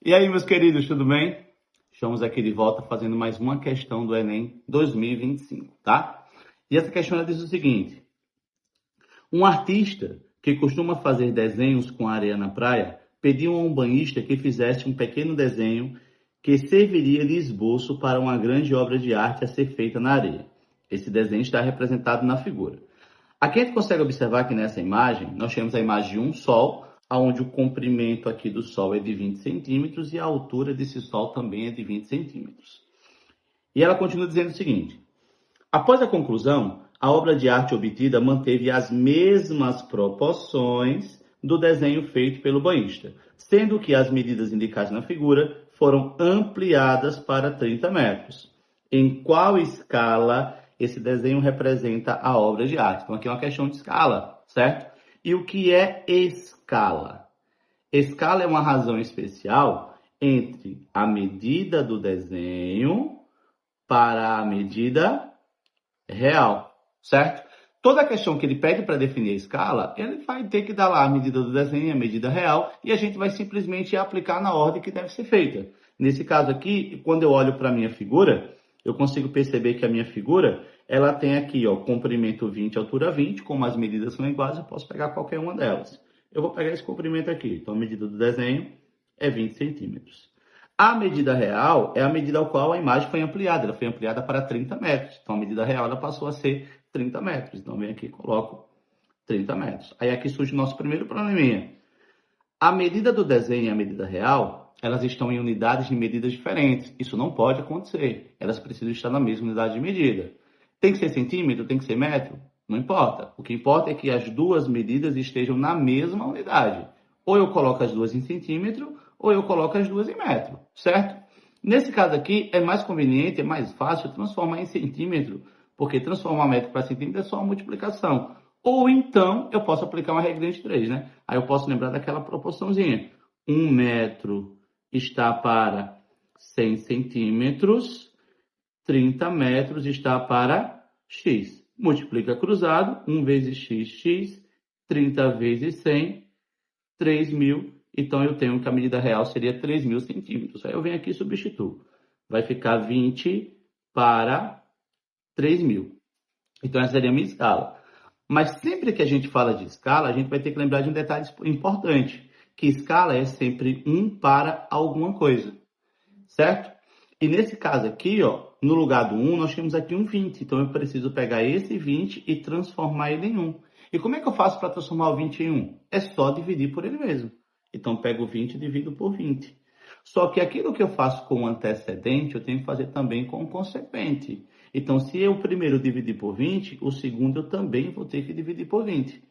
E aí, meus queridos, tudo bem? Estamos aqui de volta fazendo mais uma questão do Enem 2025, tá? E essa questão ela diz o seguinte: um artista que costuma fazer desenhos com areia na praia pediu a um banhista que fizesse um pequeno desenho que serviria de esboço para uma grande obra de arte a ser feita na areia. Esse desenho está representado na figura. Aqui a gente consegue observar que nessa imagem, nós temos a imagem de um sol, onde o comprimento aqui do sol é de 20 centímetros e a altura desse sol também é de 20 centímetros. E ela continua dizendo o seguinte: após a conclusão, a obra de arte obtida manteve as mesmas proporções do desenho feito pelo banhista, sendo que as medidas indicadas na figura foram ampliadas para 30 metros. Em qual escala esse desenho representa a obra de arte? Então aqui é uma questão de escala, certo? E o que é escala? Escala é uma razão especial entre a medida do desenho para a medida real, certo? Toda questão que ele pede para definir a escala, ele vai ter que dar lá a medida do desenho e a medida real, e a gente vai simplesmente aplicar na ordem que deve ser feita. Nesse caso aqui, quando eu olho para a minha figura, eu consigo perceber que a minha figura, ela tem aqui, ó, comprimento 20, altura 20, como as medidas são iguais, eu posso pegar qualquer uma delas. Eu vou pegar esse comprimento aqui, então a medida do desenho é 20 centímetros. A medida real é a medida ao qual a imagem foi ampliada. Ela foi ampliada para 30 metros. Então, a medida real ela passou a ser 30 metros. Então, vem aqui e coloco 30 metros. Aí, aqui surge o nosso primeiro probleminha. A medida do desenho e a medida real, elas estão em unidades de medidas diferentes. Isso não pode acontecer. Elas precisam estar na mesma unidade de medida. Tem que ser centímetro? Tem que ser metro? Não importa. O que importa é que as duas medidas estejam na mesma unidade. Ou eu coloco as duas em centímetro, ou eu coloco as duas em metro, certo? Nesse caso aqui, é mais conveniente, é mais fácil transformar em centímetro, porque transformar metro para centímetro é só uma multiplicação. Ou então, eu posso aplicar uma regra de 3, né? Aí eu posso lembrar daquela proporçãozinha. 1 metro está para 100 centímetros, 30 metros está para x. Multiplica cruzado, 1 vezes x, 30 vezes 100, 3.000. Então, eu tenho que a medida real seria 3.000 centímetros. Aí eu venho aqui e substituo. Vai ficar 20 para 3.000. Então, essa seria a minha escala. Mas sempre que a gente fala de escala, a gente vai ter que lembrar de um detalhe importante. Que escala é sempre 1 para alguma coisa. Certo? E nesse caso aqui, ó, no lugar do 1, nós temos aqui um 20. Então, eu preciso pegar esse 20 e transformar ele em 1. E como é que eu faço para transformar o 20 em 1? É só dividir por ele mesmo. Então, pego 20 e divido por 20. Só que aquilo que eu faço com o antecedente, eu tenho que fazer também com o consequente. Então, se eu primeiro dividir por 20, o segundo eu também vou ter que dividir por 20.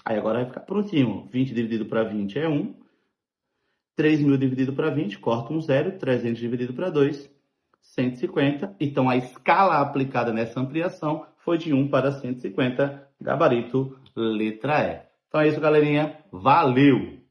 Aí agora vai ficar prontinho. 20 dividido para 20 é 1. 3.000 dividido para 20, corta um 0. 300 dividido para 2, 150. Então, a escala aplicada nessa ampliação foi de 1 para 150, gabarito letra E. Então é isso, galerinha. Valeu!